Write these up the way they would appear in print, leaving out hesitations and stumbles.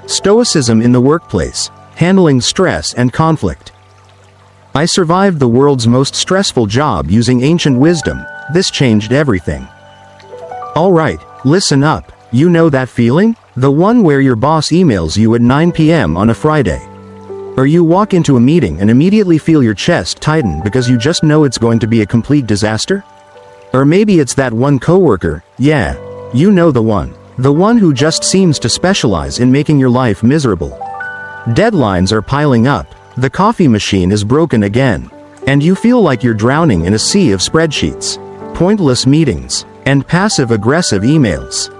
Stoicism in the workplace, handling stress and conflict. I survived the world's most stressful job using ancient wisdom. This changed everything. Alright, listen up. You know that feeling? The one where your boss emails you at 9 p.m. on a Friday. Or you walk into a meeting and immediately feel your chest tighten because you just know it's going to be a complete disaster? Or maybe it's that one coworker, yeah, you know the one. The one who just seems to specialize in making your life miserable. Deadlines are piling up, the coffee machine is broken again, and you feel like you're drowning in a sea of spreadsheets, pointless meetings, and passive-aggressive emails.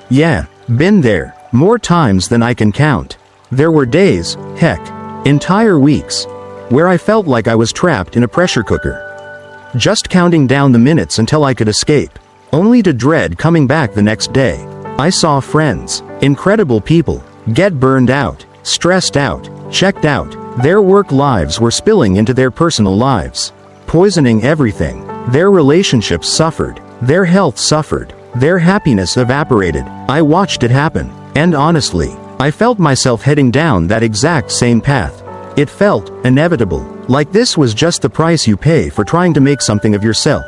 Yeah, been there, more times than I can count. There were days, heck, entire weeks, where I felt like I was trapped in a pressure cooker. Just counting down the minutes until I could escape, only to dread coming back the next day. I saw friends, incredible people, get burned out, stressed out, checked out. Their work lives were spilling into their personal lives, poisoning everything. Their relationships suffered, their health suffered, their happiness evaporated. I watched it happen, and honestly, I felt myself heading down that exact same path. It felt inevitable, like this was just the price you pay for trying to make something of yourself.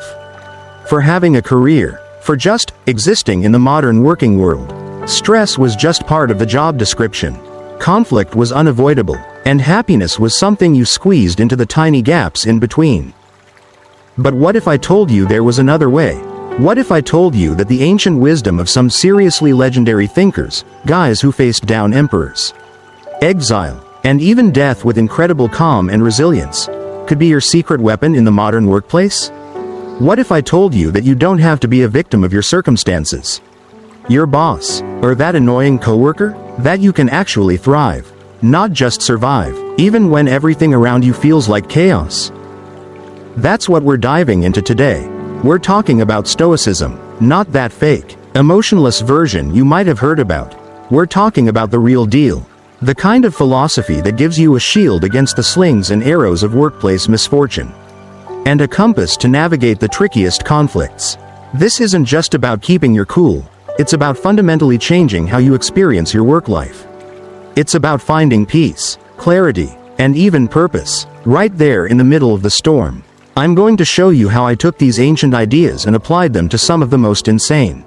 For having a career, for just existing in the modern working world. Stress was just part of the job description. Conflict was unavoidable, and happiness was something you squeezed into the tiny gaps in between. But what if I told you there was another way? What if I told you that the ancient wisdom of some seriously legendary thinkers, guys who faced down emperors, exile, and even death with incredible calm and resilience, could be your secret weapon in the modern workplace? What if I told you that you don't have to be a victim of your circumstances, your boss, or that annoying coworker? That you can actually thrive, not just survive, even when everything around you feels like chaos? That's what we're diving into today. We're talking about Stoicism, not that fake, emotionless version you might have heard about. We're talking about the real deal. The kind of philosophy that gives you a shield against the slings and arrows of workplace misfortune, and a compass to navigate the trickiest conflicts. This isn't just about keeping your cool, it's about fundamentally changing how you experience your work life. It's about finding peace, clarity, and even purpose, right there in the middle of the storm. I'm going to show you how I took these ancient ideas and applied them to some of the most insane,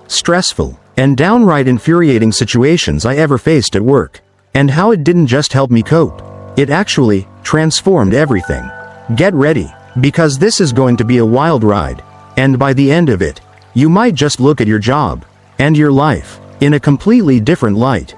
stressful, and downright infuriating situations I ever faced at work. And how it didn't just help me cope, it actually transformed everything. Get ready, because this is going to be a wild ride, and by the end of it, you might just look at your job and your life in a completely different light.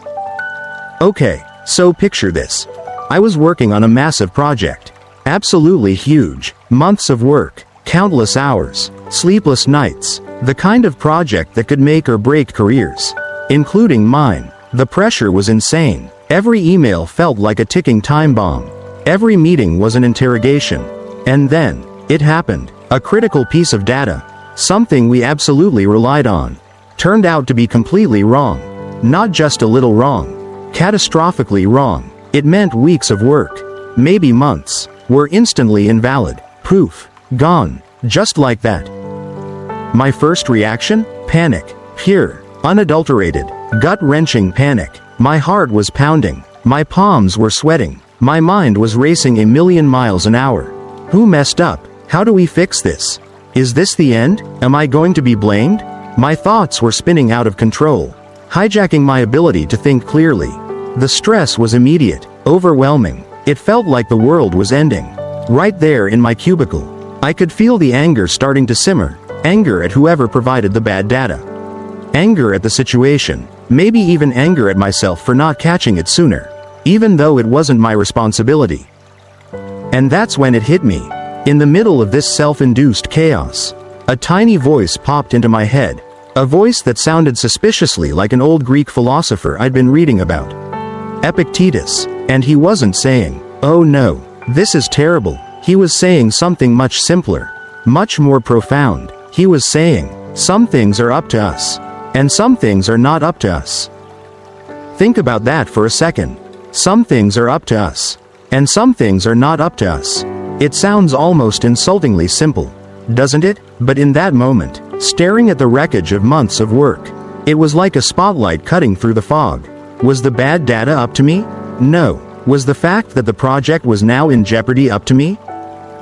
Okay, so picture this. I was working on a massive project. Absolutely huge. Months of work, countless hours, sleepless nights. The kind of project that could make or break careers, including mine. The pressure was insane. Every email felt like a ticking time bomb. Every meeting was an interrogation. And then, it happened. A critical piece of data, something we absolutely relied on, turned out to be completely wrong. Not just a little wrong. Catastrophically wrong. It meant weeks of work, maybe months, were instantly invalid. Poof. Gone. Just like that. My first reaction? Panic. Pure, unadulterated, gut-wrenching panic. My heart was pounding. My palms were sweating. My mind was racing a million miles an hour. Who messed up? How do we fix this? Is this the end? Am I going to be blamed? My thoughts were spinning out of control, hijacking my ability to think clearly. The stress was immediate, overwhelming. It felt like the world was ending. Right there in my cubicle. I could feel the anger starting to simmer. Anger at whoever provided the bad data. Anger at the situation. Maybe even anger at myself for not catching it sooner, even though it wasn't my responsibility. And that's when it hit me. In the middle of this self-induced chaos, a tiny voice popped into my head. A voice that sounded suspiciously like an old Greek philosopher I'd been reading about. Epictetus. And he wasn't saying, "Oh no, this is terrible." He was saying something much simpler, much more profound. He was saying, some things are up to us, and some things are not up to us. Think about that for a second. Some things are up to us, and some things are not up to us. It sounds almost insultingly simple, doesn't it? But in that moment, staring at the wreckage of months of work, it was like a spotlight cutting through the fog. Was the bad data up to me? No. Was the fact that the project was now in jeopardy up to me?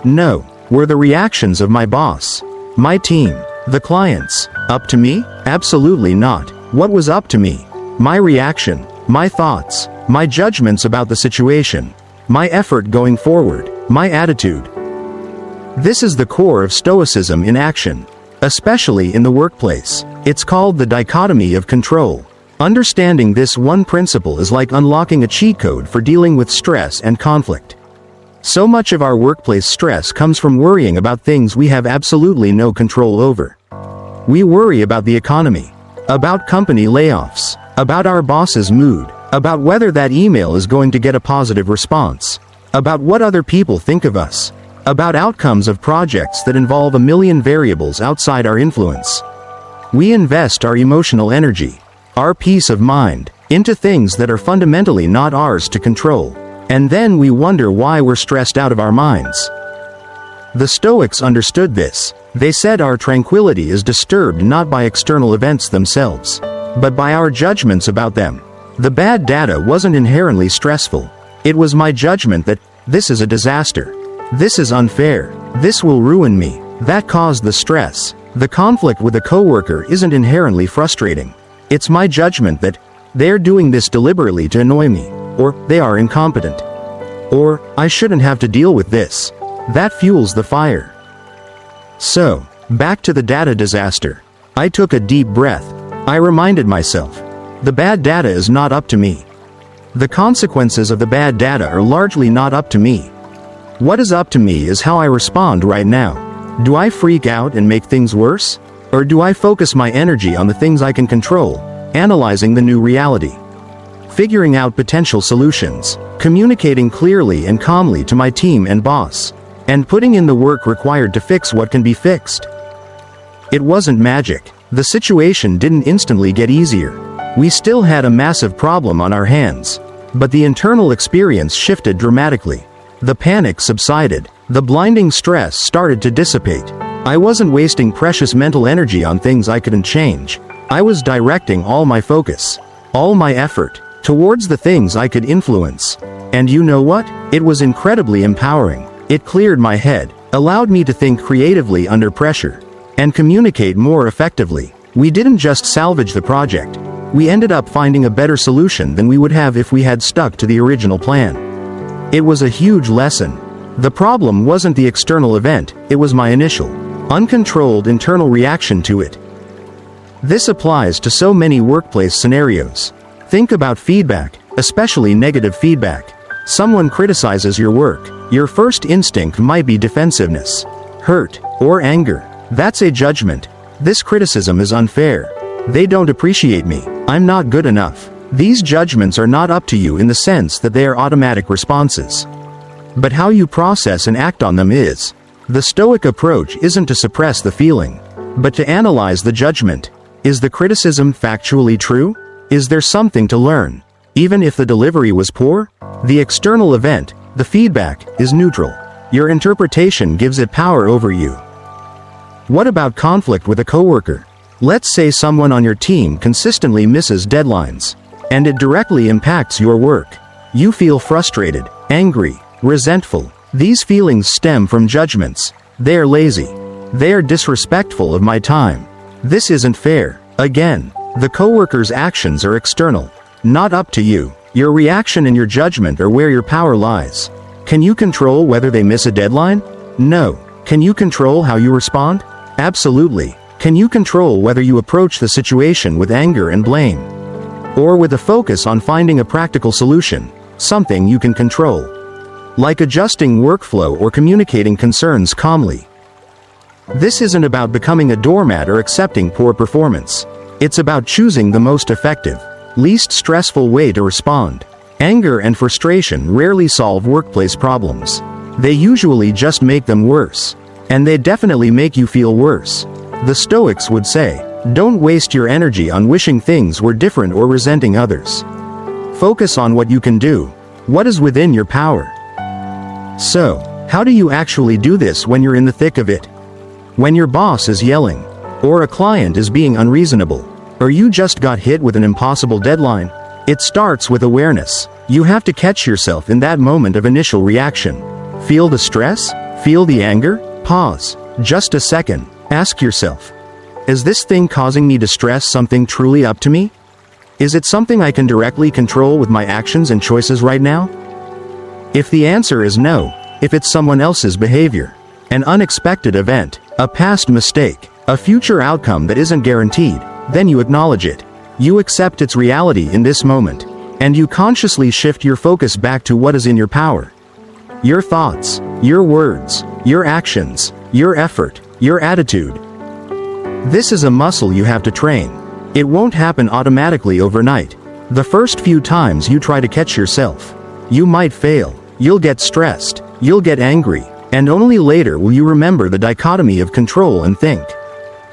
No. Were the reactions of my boss, my team, the clients, up to me? Absolutely not. What was up to me? My reaction, my thoughts, my judgments about the situation, my effort going forward, my attitude. This is the core of Stoicism in action, especially in the workplace. It's called the dichotomy of control. Understanding this one principle is like unlocking a cheat code for dealing with stress and conflict. So much of our workplace stress comes from worrying about things we have absolutely no control over. We worry about the economy, about company layoffs, about our boss's mood, about whether that email is going to get a positive response, about what other people think of us, about outcomes of projects that involve a million variables outside our influence. We invest our emotional energy, our peace of mind, into things that are fundamentally not ours to control, and then we wonder why we're stressed out of our minds. The Stoics understood this. They said our tranquility is disturbed not by external events themselves, but by our judgments about them. The bad data wasn't inherently stressful. It was my judgment that, this is a disaster. This is unfair. This will ruin me. That caused the stress. The conflict with a coworker isn't inherently frustrating. It's my judgment that, they're doing this deliberately to annoy me, or they are incompetent, or I shouldn't have to deal with this. That fuels the fire. So, back to the data disaster. I took a deep breath. I reminded myself, the bad data is not up to me. The consequences of the bad data are largely not up to me. What is up to me is how I respond right now. Do I freak out and make things worse? Or do I focus my energy on the things I can control, analyzing the new reality, figuring out potential solutions, communicating clearly and calmly to my team and boss, and putting in the work required to fix what can be fixed? It wasn't magic. The situation didn't instantly get easier. We still had a massive problem on our hands, but the internal experience shifted dramatically. The panic subsided. The blinding stress started to dissipate. I wasn't wasting precious mental energy on things I couldn't change. I was directing all my focus, all my effort, towards the things I could influence. And you know what? It was incredibly empowering. It cleared my head, allowed me to think creatively under pressure, and communicate more effectively. We didn't just salvage the project. We ended up finding a better solution than we would have if we had stuck to the original plan. It was a huge lesson. The problem wasn't the external event, it was my initial, uncontrolled internal reaction to it. This applies to so many workplace scenarios. Think about feedback, especially negative feedback. Someone criticizes your work. Your first instinct might be defensiveness, hurt, or anger. That's a judgment. This criticism is unfair. They don't appreciate me. I'm not good enough. These judgments are not up to you in the sense that they are automatic responses. But how you process and act on them is. The Stoic approach isn't to suppress the feeling, but to analyze the judgment. Is the criticism factually true? Is there something to learn? Even if the delivery was poor? The external event, the feedback, is neutral. Your interpretation gives it power over you. What about conflict with a coworker? Let's say someone on your team consistently misses deadlines, and it directly impacts your work. You feel frustrated, angry, resentful. These feelings stem from judgments. They are lazy. They are disrespectful of my time. This isn't fair. Again, the coworker's actions are external, not up to you. Your reaction and your judgment are where your power lies. Can you control whether they miss a deadline? No. Can you control how you respond? Absolutely. Can you control whether you approach the situation with anger and blame, or with a focus on finding a practical solution, something you can control, like adjusting workflow or communicating concerns calmly? This isn't about becoming a doormat or accepting poor performance. It's about choosing the most effective, least stressful way to respond. Anger and frustration rarely solve workplace problems. They usually just make them worse. And they definitely make you feel worse. The Stoics would say, don't waste your energy on wishing things were different or resenting others. Focus on what you can do, what is within your power. So, how do you actually do this when you're in the thick of it? When your boss is yelling, or a client is being unreasonable, or you just got hit with an impossible deadline? It starts with awareness. You have to catch yourself in that moment of initial reaction. Feel the stress? Feel the anger? Pause. Just a second. Ask yourself, is this thing causing me distress something truly up to me? Is it something I can directly control with my actions and choices right now? If the answer is no, if it's someone else's behavior, an unexpected event, a past mistake, a future outcome that isn't guaranteed, then you acknowledge it. You accept its reality in this moment, and you consciously shift your focus back to what is in your power. Your thoughts, your words, your actions, your effort, your attitude. This is a muscle you have to train. It won't happen automatically overnight. The first few times you try to catch yourself, you might fail, you'll get stressed, you'll get angry, and only later will you remember the dichotomy of control and think,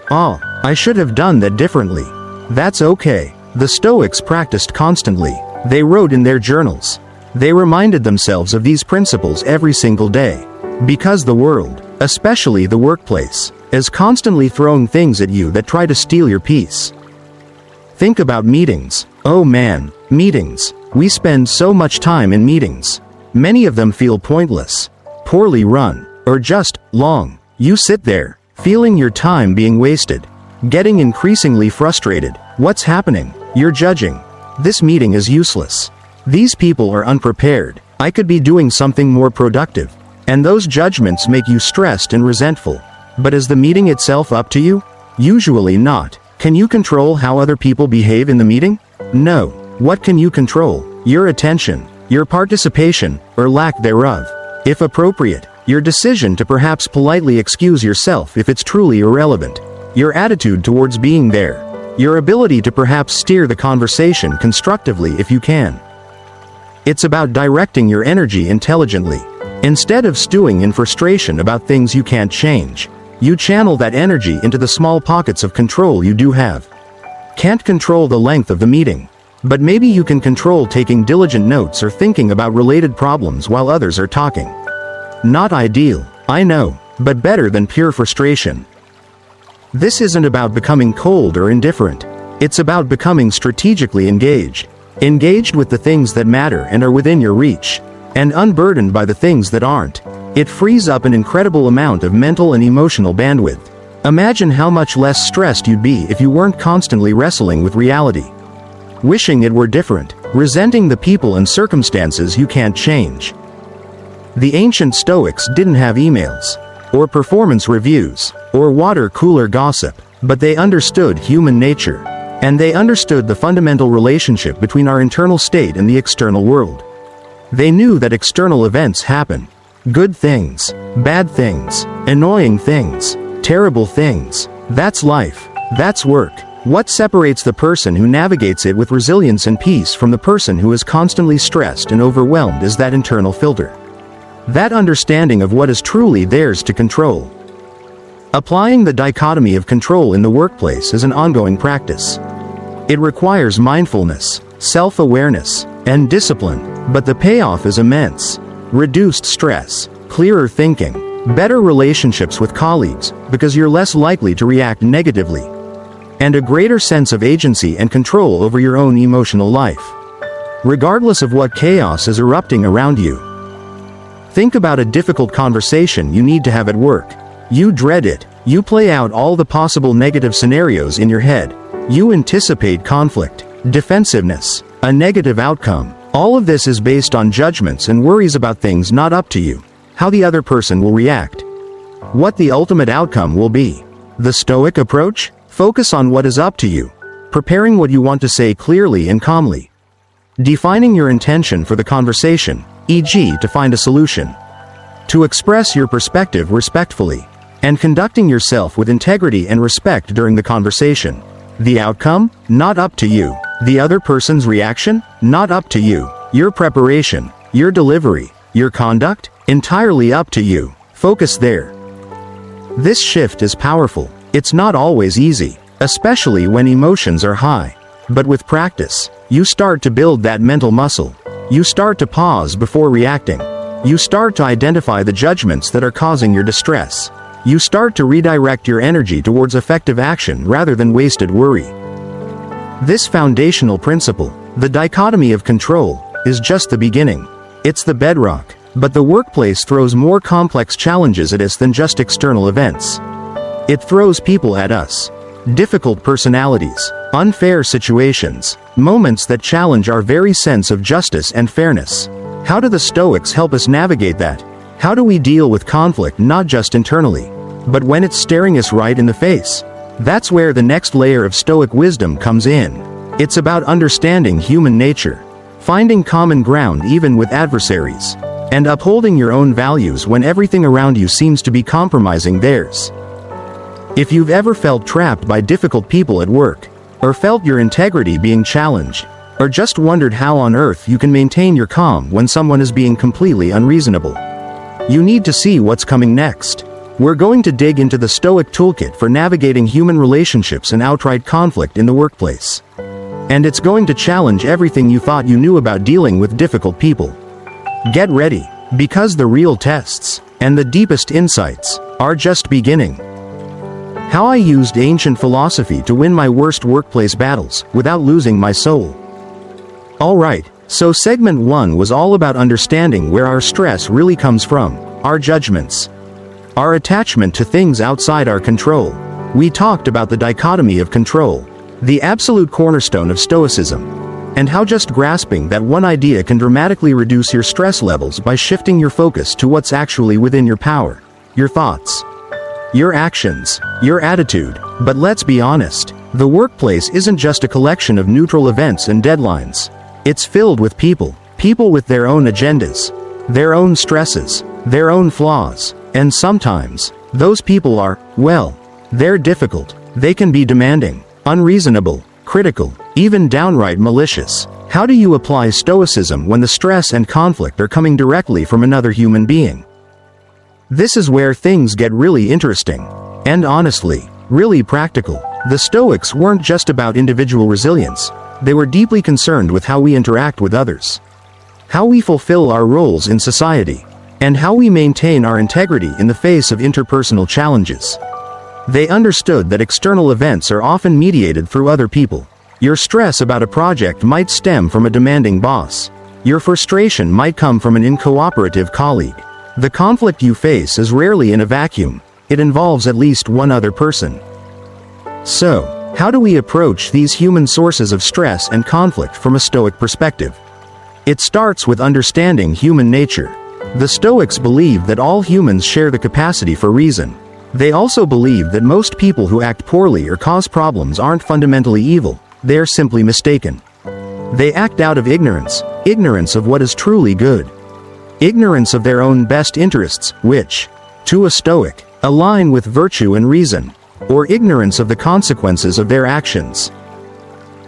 "Oh, I should have done that differently." That's okay. The Stoics practiced constantly. They wrote in their journals. They reminded themselves of these principles every single day. Because the world, especially the workplace, is constantly throwing things at you that try to steal your peace. Think about meetings. Oh man, meetings. We spend so much time in meetings. Many of them feel pointless, poorly run, or just long. You sit there, feeling your time being wasted, getting increasingly frustrated. What's happening? You're judging. This meeting is useless. These people are unprepared. I could be doing something more productive. And those judgments make you stressed and resentful. But is the meeting itself up to you? Usually not. Can you control how other people behave in the meeting? No. What can you control? Your attention, your participation, or lack thereof. If appropriate, your decision to perhaps politely excuse yourself if it's truly irrelevant. Your attitude towards being there. Your ability to perhaps steer the conversation constructively if you can. It's about directing your energy intelligently. Instead of stewing in frustration about things you can't change, you channel that energy into the small pockets of control you do have. Can't control the length of the meeting, but maybe you can control taking diligent notes or thinking about related problems while others are talking. Not ideal, I know, but better than pure frustration. This isn't about becoming cold or indifferent. It's about becoming strategically engaged. Engaged with the things that matter and are within your reach, and unburdened by the things that aren't. It frees up an incredible amount of mental and emotional bandwidth. Imagine how much less stressed you'd be if you weren't constantly wrestling with reality. Wishing it were different, resenting the people and circumstances you can't change. The ancient Stoics didn't have emails, or performance reviews, or water cooler gossip, but they understood human nature, and they understood the fundamental relationship between our internal state and the external world. They knew that external events happen. Good things, bad things, annoying things, terrible things. That's life. That's work. What separates the person who navigates it with resilience and peace from the person who is constantly stressed and overwhelmed is that internal filter. That understanding of what is truly theirs to control. Applying the dichotomy of control in the workplace is an ongoing practice. It requires mindfulness, self-awareness, and discipline, but the payoff is immense. Reduced stress, clearer thinking, better relationships with colleagues, because you're less likely to react negatively, and a greater sense of agency and control over your own emotional life, regardless of what chaos is erupting around you. Think about a difficult conversation you need to have at work. You dread it. You play out all the possible negative scenarios in your head. You anticipate conflict, defensiveness, a negative outcome. All of this is based on judgments and worries about things not up to you, how the other person will react, what the ultimate outcome will be. The Stoic approach? Focus on what is up to you, preparing what you want to say clearly and calmly, defining your intention for the conversation, e.g., to find a solution, to express your perspective respectfully, and conducting yourself with integrity and respect during the conversation. The outcome? Not up to you. The other person's reaction? Not up to you. Your preparation, your delivery, your conduct? Entirely up to you. Focus there. This shift is powerful. It's not always easy, especially when emotions are high. But with practice, you start to build that mental muscle. You start to pause before reacting. You start to identify the judgments that are causing your distress. You start to redirect your energy towards effective action rather than wasted worry. This foundational principle, the dichotomy of control, is just the beginning. It's the bedrock. But the workplace throws more complex challenges at us than just external events. It throws people at us. Difficult personalities, unfair situations, moments that challenge our very sense of justice and fairness. How do the Stoics help us navigate that? How do we deal with conflict not just internally, but when it's staring us right in the face? That's where the next layer of Stoic wisdom comes in. It's about understanding human nature, finding common ground even with adversaries, and upholding your own values when everything around you seems to be compromising theirs. If you've ever felt trapped by difficult people at work, or felt your integrity being challenged, or just wondered how on earth you can maintain your calm when someone is being completely unreasonable, you need to see what's coming next. We're going to dig into the Stoic toolkit for navigating human relationships and outright conflict in the workplace. And it's going to challenge everything you thought you knew about dealing with difficult people. Get ready, because the real tests, and the deepest insights, are just beginning. How I used ancient philosophy to win my worst workplace battles, without losing my soul. Alright, so segment 1 was all about understanding where our stress really comes from, our judgments, our attachment to things outside our control. We talked about the dichotomy of control, the absolute cornerstone of Stoicism, and how just grasping that one idea can dramatically reduce your stress levels by shifting your focus to what's actually within your power, your thoughts, your actions, your attitude. But let's be honest, the workplace isn't just a collection of neutral events and deadlines. It's filled with people with their own agendas, their own stresses, their own flaws, and sometimes, those people are, well, they're difficult. They can be demanding, unreasonable, critical, even downright malicious. How do you apply Stoicism when the stress and conflict are coming directly from another human being? This is where things get really interesting. And honestly, really practical. The Stoics weren't just about individual resilience. They were deeply concerned with how we interact with others, how we fulfill our roles in society, and how we maintain our integrity in the face of interpersonal challenges. They understood that external events are often mediated through other people. Your stress about a project might stem from a demanding boss. Your frustration might come from an uncooperative colleague. The conflict you face is rarely in a vacuum. It involves at least one other person. So, how do we approach these human sources of stress and conflict from a Stoic perspective? It starts with understanding human nature. The Stoics believe that all humans share the capacity for reason. They also believe that most people who act poorly or cause problems aren't fundamentally evil, they are simply mistaken. They act out of ignorance of what is truly good. Ignorance of their own best interests, which, to a Stoic, align with virtue and reason, or ignorance of the consequences of their actions.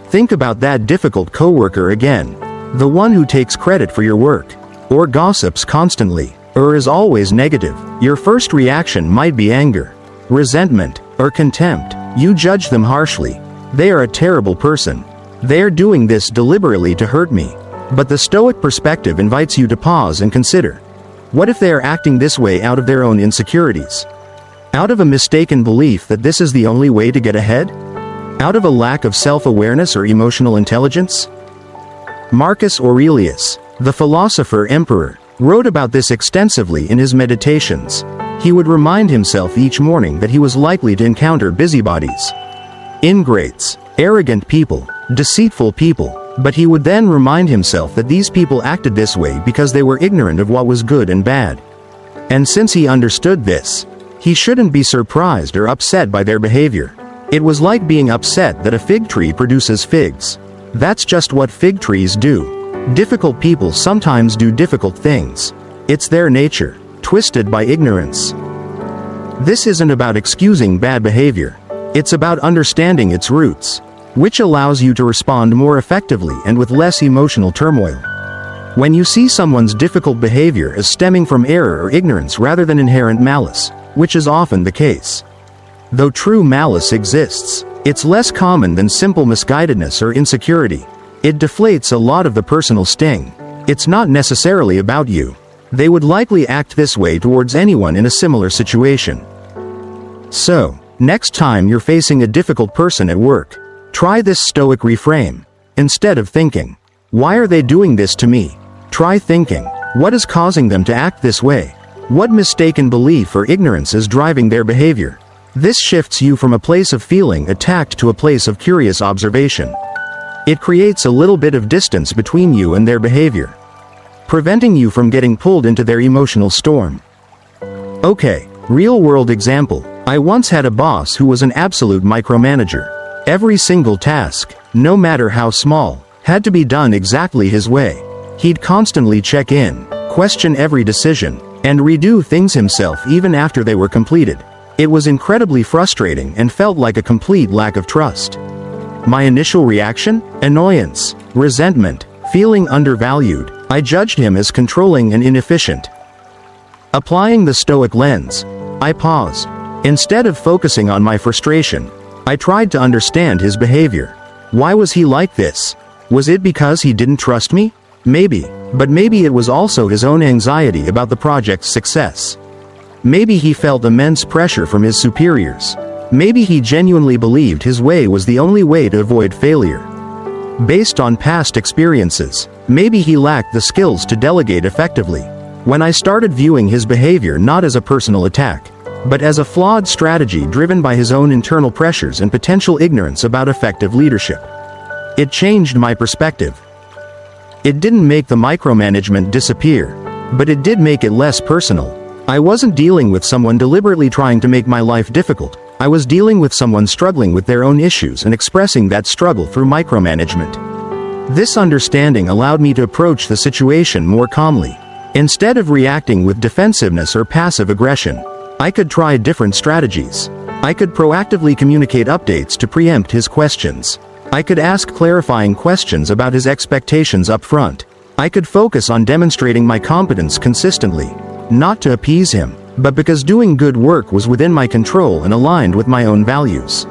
Think about that difficult coworker again, the one who takes credit for your work, or gossips constantly, or is always negative. Your first reaction might be anger, resentment, or contempt. You judge them harshly. They are a terrible person. They are doing this deliberately to hurt me. But the Stoic perspective invites you to pause and consider, what if they are acting this way out of their own insecurities? Out of a mistaken belief that this is the only way to get ahead? Out of a lack of self-awareness or emotional intelligence? Marcus Aurelius, the philosopher emperor, wrote about this extensively in his Meditations. He would remind himself each morning that he was likely to encounter busybodies, ingrates, arrogant people, deceitful people, but he would then remind himself that these people acted this way because they were ignorant of what was good and bad. And since he understood this, he shouldn't be surprised or upset by their behavior. It was like being upset that a fig tree produces figs. That's just what fig trees do. Difficult people sometimes do difficult things. It's their nature, twisted by ignorance. This isn't about excusing bad behavior. It's about understanding its roots, which allows you to respond more effectively and with less emotional turmoil. When you see someone's difficult behavior as stemming from error or ignorance rather than inherent malice, which is often the case. Though true malice exists, it's less common than simple misguidedness or insecurity. It deflates a lot of the personal sting. It's not necessarily about you. They would likely act this way towards anyone in a similar situation. So, next time you're facing a difficult person at work, Try this Stoic reframe. Instead of thinking, "Why are they doing this to me?" try thinking, "What is causing them to act this way? What mistaken belief or ignorance is driving their behavior?" This shifts you from a place of feeling attacked to a place of curious observation. It creates a little bit of distance between you and their behavior, preventing you from getting pulled into their emotional storm. Okay, real-world example. I once had a boss who was an absolute micromanager. Every single task, no matter how small, had to be done exactly his way. He'd constantly check in, question every decision, and redo things himself even after they were completed. It was incredibly frustrating and felt like a complete lack of trust. My initial reaction? Annoyance, resentment, feeling undervalued. I judged him as controlling and inefficient. Applying the Stoic lens, I paused. Instead of focusing on my frustration, I tried to understand his behavior. Why was he like this? Was it because he didn't trust me? Maybe, but maybe it was also his own anxiety about the project's success. Maybe he felt immense pressure from his superiors. Maybe he genuinely believed his way was the only way to avoid failure. Based on past experiences, maybe he lacked the skills to delegate effectively. When I started viewing his behavior not as a personal attack, but as a flawed strategy driven by his own internal pressures and potential ignorance about effective leadership, it changed my perspective. It didn't make the micromanagement disappear, but it did make it less personal. I wasn't dealing with someone deliberately trying to make my life difficult. I was dealing with someone struggling with their own issues and expressing that struggle through micromanagement. This understanding allowed me to approach the situation more calmly. Instead of reacting with defensiveness or passive aggression, I could try different strategies. I could proactively communicate updates to preempt his questions. I could ask clarifying questions about his expectations up front. I could focus on demonstrating my competence consistently, not to appease him, but because doing good work was within my control and aligned with my own values.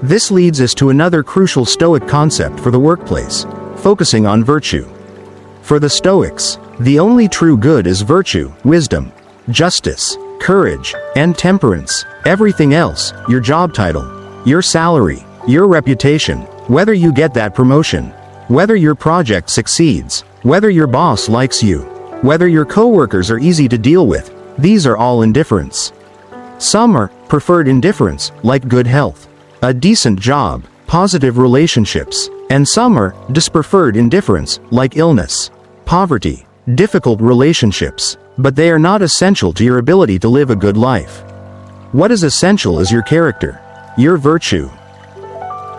This leads us to another crucial Stoic concept for the workplace: focusing on virtue. For the Stoics, the only true good is virtue, wisdom, justice, courage, and temperance. Everything else, your job title, your salary, your reputation, whether you get that promotion, whether your project succeeds, whether your boss likes you, whether your coworkers are easy to deal with, these are all indifference. Some are preferred indifference, like good health, a decent job, positive relationships, and some are dispreferred indifference, like illness, poverty, difficult relationships, but they are not essential to your ability to live a good life. What is essential is your character, your virtue.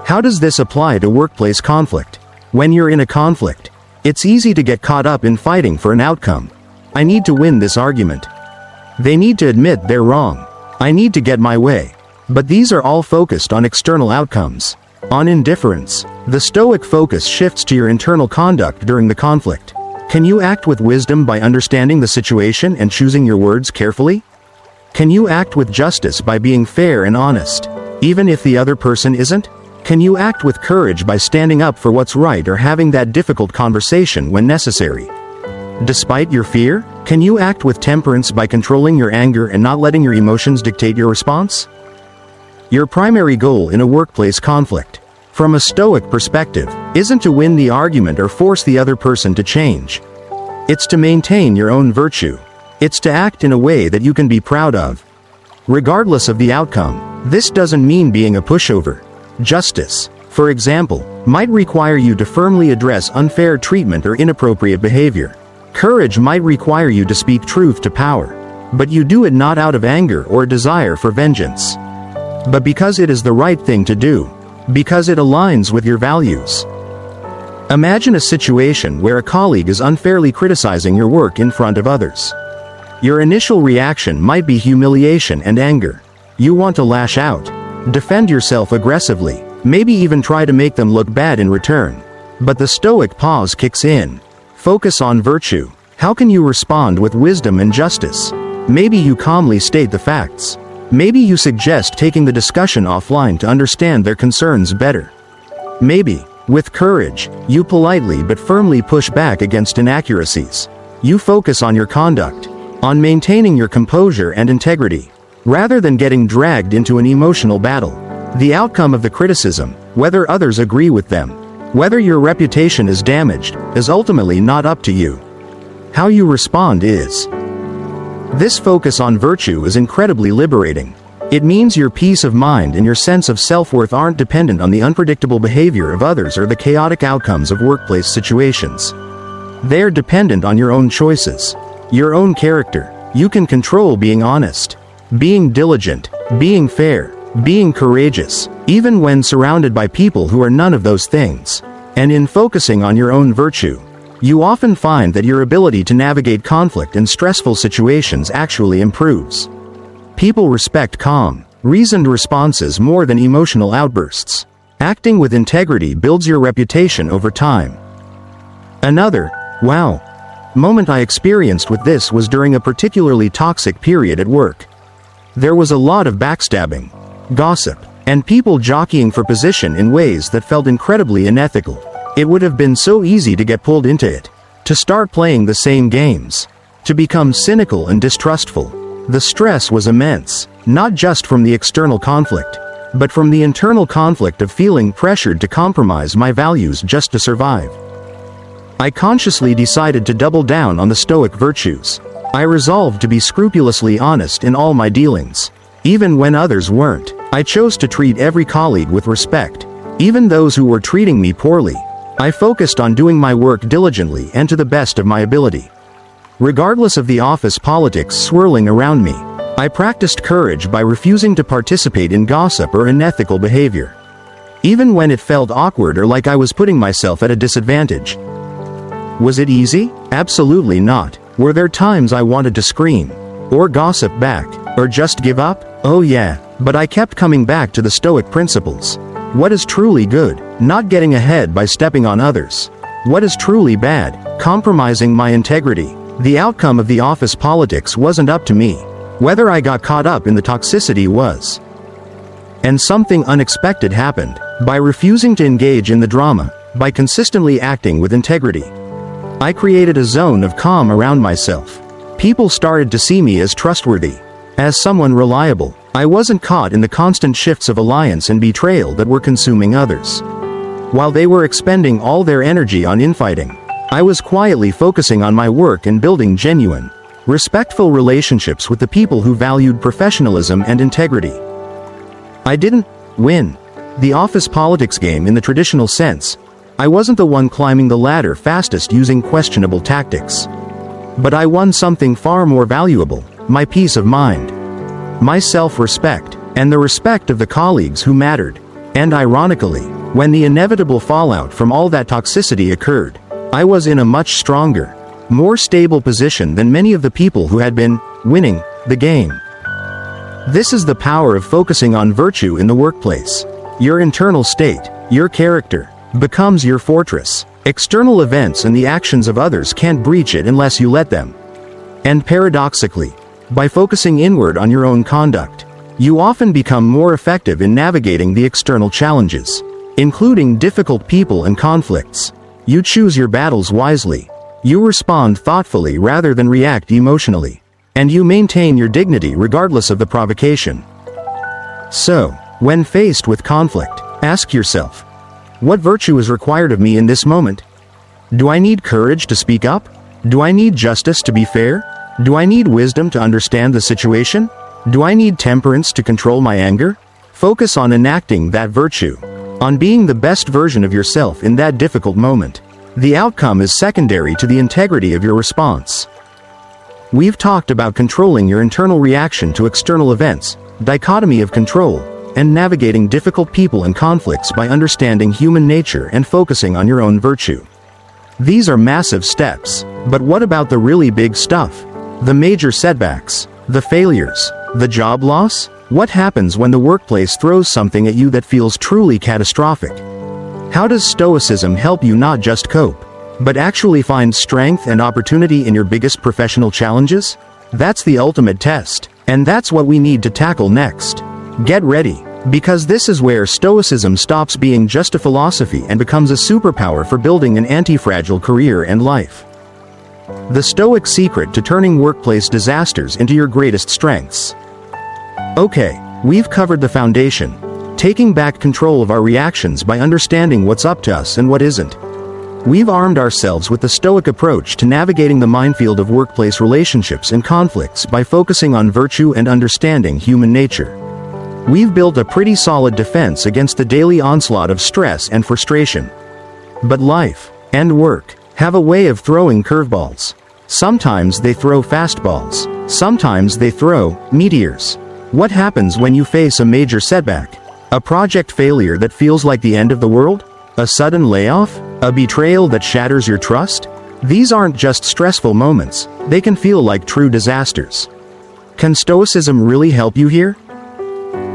How does this apply to workplace conflict? When you're in a conflict, it's easy to get caught up in fighting for an outcome. I need to win this argument. They need to admit they're wrong. I need to get my way. But these are all focused on external outcomes. On indifference, the Stoic focus shifts to your internal conduct during the conflict. Can you act with wisdom by understanding the situation and choosing your words carefully? Can you act with justice by being fair and honest, even if the other person isn't? Can you act with courage by standing up for what's right or having that difficult conversation when necessary? Despite your fear, can you act with temperance by controlling your anger and not letting your emotions dictate your response? Your primary goal in a workplace conflict, from a Stoic perspective, isn't to win the argument or force the other person to change. It's to maintain your own virtue. It's to act in a way that you can be proud of, regardless of the outcome. This doesn't mean being a pushover. Justice, for example, might require you to firmly address unfair treatment or inappropriate behavior. Courage might require you to speak truth to power, but you do it not out of anger or a desire for vengeance, but because it is the right thing to do, because it aligns with your values. Imagine a situation where a colleague is unfairly criticizing your work in front of others. Your initial reaction might be humiliation and anger. You want to lash out, defend yourself aggressively, maybe even try to make them look bad in return. But the Stoic pause kicks in. Focus on virtue. How can you respond with wisdom and justice? Maybe you calmly state the facts. Maybe you suggest taking the discussion offline to understand their concerns better. Maybe, with courage, you politely but firmly push back against inaccuracies. You focus on your conduct, on maintaining your composure and integrity, rather than getting dragged into an emotional battle. The outcome of the criticism, whether others agree with them, whether your reputation is damaged, is ultimately not up to you. How you respond is. This focus on virtue is incredibly liberating. It means your peace of mind and your sense of self-worth aren't dependent on the unpredictable behavior of others or the chaotic outcomes of workplace situations. They're dependent on your own choices, your own character. You can control being honest, being diligent, being fair, being courageous, even when surrounded by people who are none of those things. And in focusing on your own virtue, you often find that your ability to navigate conflict and stressful situations actually improves. People respect calm, reasoned responses more than emotional outbursts. Acting with integrity builds your reputation over time. Another, wow, moment I experienced with this was during a particularly toxic period at work. There was a lot of backstabbing, gossip, and people jockeying for position in ways that felt incredibly unethical. It would have been so easy to get pulled into it, to start playing the same games, to become cynical and distrustful. The stress was immense, not just from the external conflict, but from the internal conflict of feeling pressured to compromise my values just to survive. I consciously decided to double down on the Stoic virtues. I resolved to be scrupulously honest in all my dealings. Even when others weren't, I chose to treat every colleague with respect, even those who were treating me poorly. I focused on doing my work diligently and to the best of my ability. Regardless of the office politics swirling around me, I practiced courage by refusing to participate in gossip or unethical behavior, even when it felt awkward or like I was putting myself at a disadvantage. Was it easy? Absolutely not. Were there times I wanted to scream, or gossip back, or just give up? Oh yeah, but I kept coming back to the Stoic principles. What is truly good? Not getting ahead by stepping on others. What is truly bad? Compromising my integrity. The outcome of the office politics wasn't up to me. Whether I got caught up in the toxicity was. And something unexpected happened. By refusing to engage in the drama, by consistently acting with integrity, I created a zone of calm around myself. People started to see me as trustworthy, as someone reliable. I wasn't caught in the constant shifts of alliance and betrayal that were consuming others. While they were expending all their energy on infighting, I was quietly focusing on my work and building genuine, respectful relationships with the people who valued professionalism and integrity. I didn't win the office politics game in the traditional sense. I wasn't the one climbing the ladder fastest using questionable tactics. But I won something far more valuable: my peace of mind, my self-respect, and the respect of the colleagues who mattered. And ironically, when the inevitable fallout from all that toxicity occurred, I was in a much stronger, more stable position than many of the people who had been winning the game. This is the power of focusing on virtue in the workplace. Your internal state, your character, becomes your fortress. External events and the actions of others can't breach it unless you let them. And paradoxically, by focusing inward on your own conduct, you often become more effective in navigating the external challenges, including difficult people and conflicts. You choose your battles wisely. You respond thoughtfully rather than react emotionally. And you maintain your dignity regardless of the provocation. So, when faced with conflict, ask yourself, what virtue is required of me in this moment? Do I need courage to speak up? Do I need justice to be fair? Do I need wisdom to understand the situation? Do I need temperance to control my anger? Focus on enacting that virtue, on being the best version of yourself in that difficult moment. The outcome is secondary to the integrity of your response. We've talked about controlling your internal reaction to external events, dichotomy of control, and navigating difficult people and conflicts by understanding human nature and focusing on your own virtue. These are massive steps, but what about the really big stuff? The major setbacks, the failures, the job loss? What happens when the workplace throws something at you that feels truly catastrophic? How does Stoicism help you not just cope, but actually find strength and opportunity in your biggest professional challenges? That's the ultimate test, and that's what we need to tackle next. Get ready, because this is where Stoicism stops being just a philosophy and becomes a superpower for building an anti-fragile career and life. The Stoic secret to turning workplace disasters into your greatest strengths. Okay, we've covered the foundation, taking back control of our reactions by understanding what's up to us and what isn't. We've armed ourselves with the Stoic approach to navigating the minefield of workplace relationships and conflicts by focusing on virtue and understanding human nature. We've built a pretty solid defense against the daily onslaught of stress and frustration. But life and work have a way of throwing curveballs. Sometimes they throw fastballs. Sometimes they throw meteors. What happens when you face a major setback? A project failure that feels like the end of the world? A sudden layoff? A betrayal that shatters your trust? These aren't just stressful moments, they can feel like true disasters. Can Stoicism really help you here?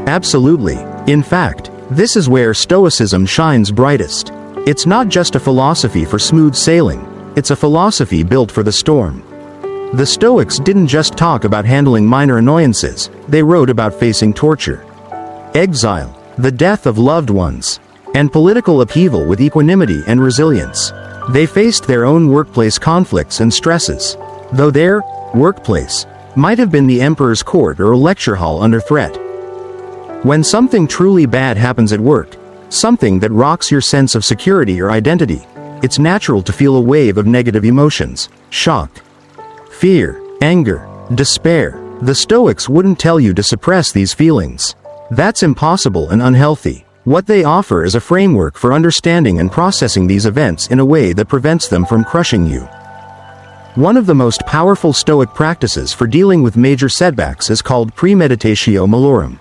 Absolutely. In fact, this is where Stoicism shines brightest. It's not just a philosophy for smooth sailing, it's a philosophy built for the storm. The Stoics didn't just talk about handling minor annoyances, they wrote about facing torture, exile, the death of loved ones, and political upheaval with equanimity and resilience. They faced their own workplace conflicts and stresses, though their workplace might have been the emperor's court or a lecture hall under threat. When something truly bad happens at work, something that rocks your sense of security or identity, it's natural to feel a wave of negative emotions: shock, fear, anger, despair. The Stoics wouldn't tell you to suppress these feelings. That's impossible and unhealthy. What they offer is a framework for understanding and processing these events in a way that prevents them from crushing you. One of the most powerful Stoic practices for dealing with major setbacks is called premeditatio malorum,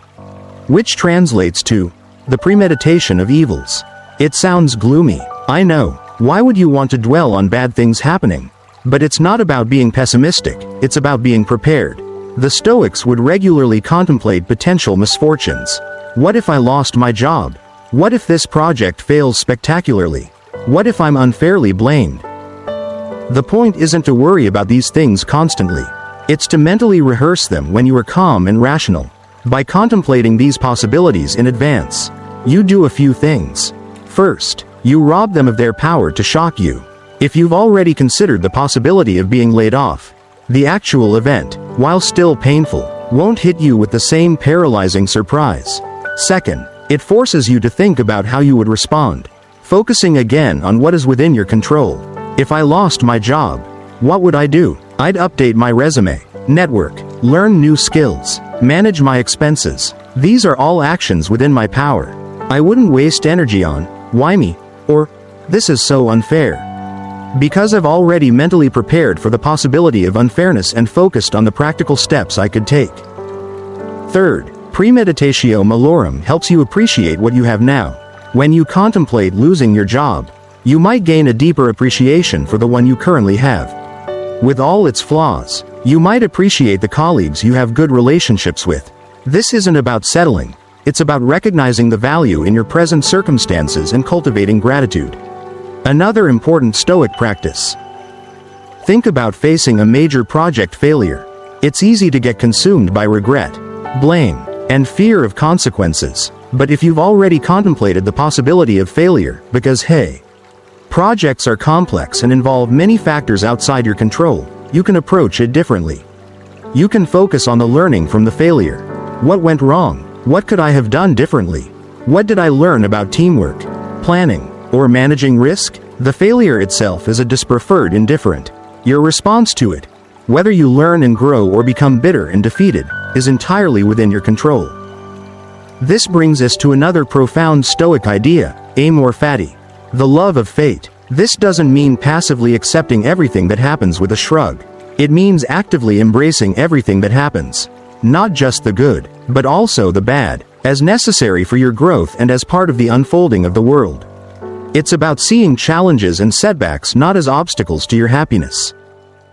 which translates to the premeditation of evils. It sounds gloomy, I know. Why would you want to dwell on bad things happening? But it's not about being pessimistic, it's about being prepared. The Stoics would regularly contemplate potential misfortunes. What if I lost my job? What if this project fails spectacularly? What if I'm unfairly blamed? The point isn't to worry about these things constantly. It's to mentally rehearse them when you are calm and rational. By contemplating these possibilities in advance, you do a few things. First, you rob them of their power to shock you. If you've already considered the possibility of being laid off, the actual event, while still painful, won't hit you with the same paralyzing surprise. Second, it forces you to think about how you would respond, focusing again on what is within your control. If I lost my job, what would I do? I'd update my resume, network, learn new skills, manage my expenses. These are all actions within my power. I wouldn't waste energy on, why me, or, this is so unfair. Because I've already mentally prepared for the possibility of unfairness and focused on the practical steps I could take. Third, premeditatio malorum helps you appreciate what you have now. When you contemplate losing your job, you might gain a deeper appreciation for the one you currently have. With all its flaws, you might appreciate the colleagues you have good relationships with. This isn't about settling, it's about recognizing the value in your present circumstances and cultivating gratitude. Another important Stoic practice. Think about facing a major project failure. It's easy to get consumed by regret, blame, and fear of consequences. But if you've already contemplated the possibility of failure, because hey, projects are complex and involve many factors outside your control, you can approach it differently. You can focus on the learning from the failure. What went wrong? What could I have done differently? What did I learn about teamwork, planning, or managing risk? The failure itself is a dispreferred indifferent. Your response to it, whether you learn and grow or become bitter and defeated, is entirely within your control. This brings us to another profound Stoic idea, amor fati, the love of fate. This doesn't mean passively accepting everything that happens with a shrug. It means actively embracing everything that happens, not just the good, but also the bad, as necessary for your growth and as part of the unfolding of the world. It's about seeing challenges and setbacks not as obstacles to your happiness,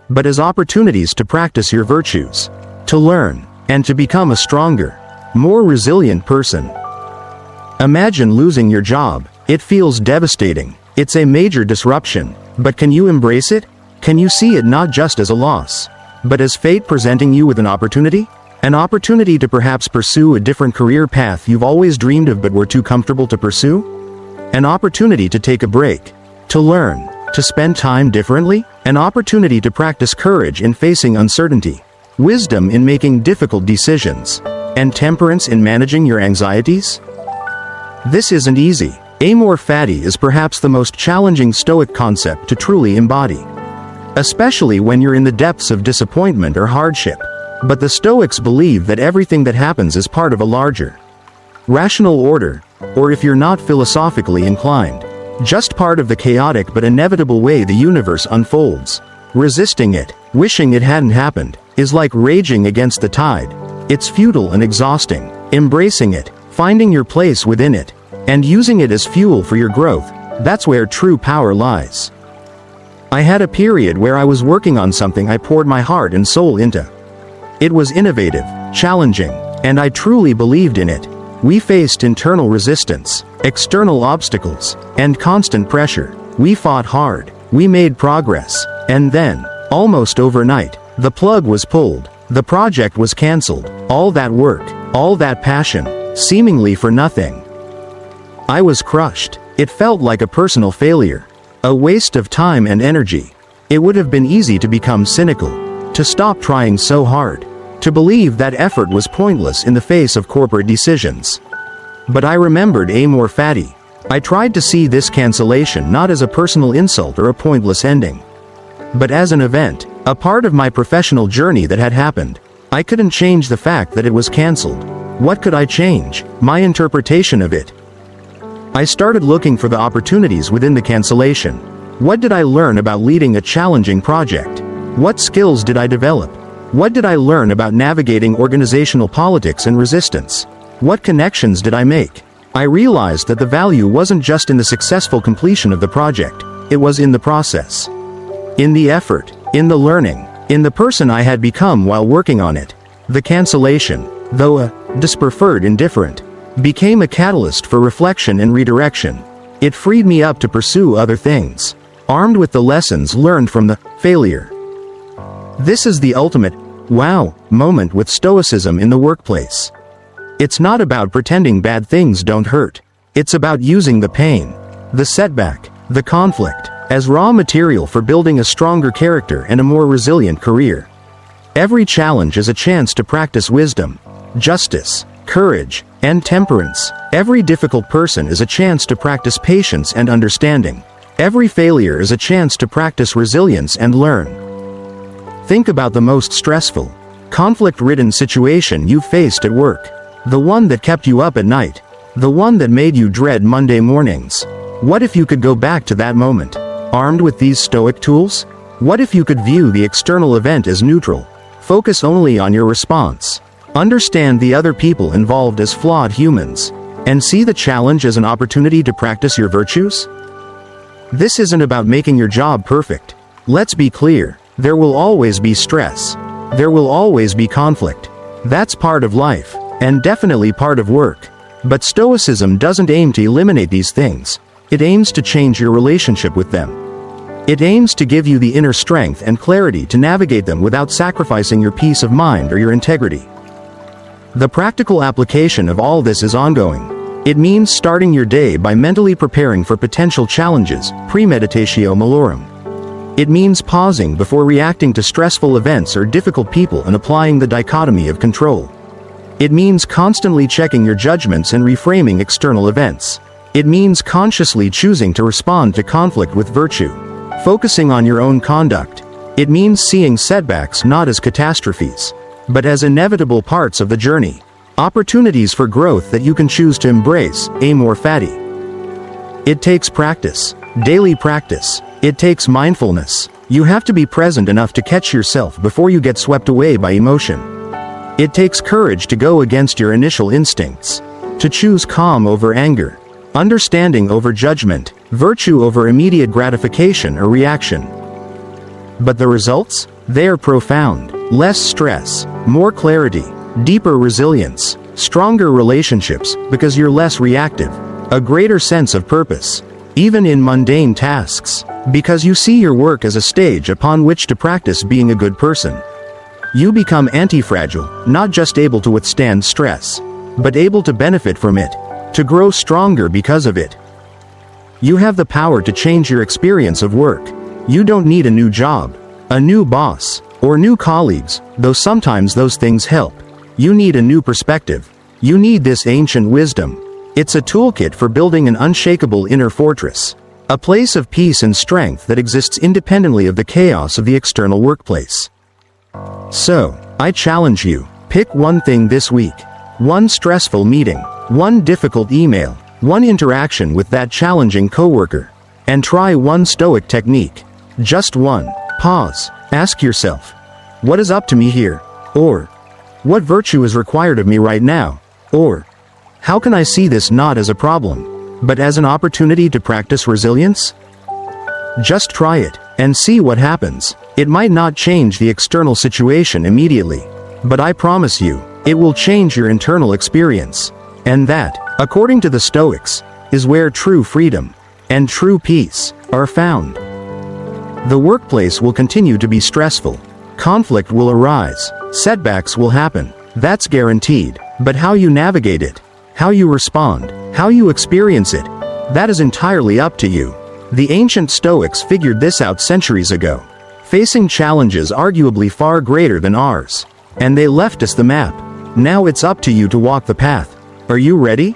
but as opportunities to practice your virtues, to learn, and to become a stronger, more resilient person. Imagine losing your job. It feels devastating. It's a major disruption, but can you embrace it? Can you see it not just as a loss, but as fate presenting you with an opportunity? An opportunity to perhaps pursue a different career path you've always dreamed of but were too comfortable to pursue? An opportunity to take a break, to learn, to spend time differently? An opportunity to practice courage in facing uncertainty, wisdom in making difficult decisions, and temperance in managing your anxieties? This isn't easy. Amor fati is perhaps the most challenging Stoic concept to truly embody, especially when you're in the depths of disappointment or hardship. But the Stoics believe that everything that happens is part of a larger, rational order, or if you're not philosophically inclined, just part of the chaotic but inevitable way the universe unfolds. Resisting it, wishing it hadn't happened, is like raging against the tide. It's futile and exhausting. Embracing it, finding your place within it, and using it as fuel for your growth, that's where true power lies. I had a period where I was working on something I poured my heart and soul into. It was innovative, challenging, and I truly believed in it. We faced internal resistance, external obstacles, and constant pressure. We fought hard, we made progress, and then, almost overnight, the plug was pulled. The project was cancelled. All that work, all that passion, seemingly for nothing. I was crushed. It felt like a personal failure, a waste of time and energy. It would have been easy to become cynical, to stop trying so hard, to believe that effort was pointless in the face of corporate decisions. But I remembered amor fati. I tried to see this cancellation not as a personal insult or a pointless ending, but as an event, a part of my professional journey that had happened. I couldn't change the fact that it was cancelled. What could I change? My interpretation of it. I started looking for the opportunities within the cancellation. What did I learn about leading a challenging project? What skills did I develop? What did I learn about navigating organizational politics and resistance? What connections did I make? I realized that the value wasn't just in the successful completion of the project, it was in the process. In the effort, in the learning, in the person I had become while working on it. The cancellation, though a dispreferred indifferent, became a catalyst for reflection and redirection. It freed me up to pursue other things, armed with the lessons learned from the failure. This is the ultimate wow moment with Stoicism in the workplace. It's not about pretending bad things don't hurt. It's about using the pain, the setback, the conflict, as raw material for building a stronger character and a more resilient career. Every challenge is a chance to practice wisdom, justice, courage, and temperance. Every difficult person is a chance to practice patience and understanding. Every failure is a chance to practice resilience and learn. Think about the most stressful, conflict-ridden situation you've faced at work. The one that kept you up at night. The one that made you dread Monday mornings. What if you could go back to that moment, armed with these Stoic tools? What if you could view the external event as neutral, focus only on your response, understand the other people involved as flawed humans, and see the challenge as an opportunity to practice your virtues? This isn't about making your job perfect. Let's be clear, there will always be stress. There will always be conflict. That's part of life, and definitely part of work. But Stoicism doesn't aim to eliminate these things. It aims to change your relationship with them. It aims to give you the inner strength and clarity to navigate them without sacrificing your peace of mind or your integrity. The practical application of all this is ongoing. It means starting your day by mentally preparing for potential challenges, premeditatio malorum. It means pausing before reacting to stressful events or difficult people and applying the dichotomy of control. It means constantly checking your judgments and reframing external events. It means consciously choosing to respond to conflict with virtue, focusing on your own conduct. It means seeing setbacks not as catastrophes, but as inevitable parts of the journey, opportunities for growth that you can choose to embrace, amor fati. It takes practice, daily practice. It takes mindfulness. You have to be present enough to catch yourself before you get swept away by emotion. It takes courage to go against your initial instincts, to choose calm over anger, understanding over judgment, virtue over immediate gratification or reaction. But the results? They are profound. Less stress, more clarity, deeper resilience, stronger relationships because you're less reactive, a greater sense of purpose, even in mundane tasks, because you see your work as a stage upon which to practice being a good person. You become anti-fragile, not just able to withstand stress, but able to benefit from it, to grow stronger because of it. You have the power to change your experience of work. You don't need a new job, a new boss, or new colleagues, though sometimes those things help. You need a new perspective. You need this ancient wisdom. It's a toolkit for building an unshakable inner fortress. A place of peace and strength that exists independently of the chaos of the external workplace. So, I challenge you, pick one thing this week. One stressful meeting, one difficult email, one interaction with that challenging coworker. And try one Stoic technique. Just one. Pause. Ask yourself, what is up to me here? Or, what virtue is required of me right now? Or, how can I see this not as a problem, but as an opportunity to practice resilience? Just try it, and see what happens. It might not change the external situation immediately, but I promise you, it will change your internal experience. And that, according to the Stoics, is where true freedom and true peace are found. The workplace will continue to be stressful. Conflict will arise. Setbacks will happen. That's guaranteed. But how you navigate it, how you respond, how you experience it, that is entirely up to you. The ancient Stoics figured this out centuries ago, facing challenges arguably far greater than ours. And they left us the map. Now it's up to you to walk the path. Are you ready?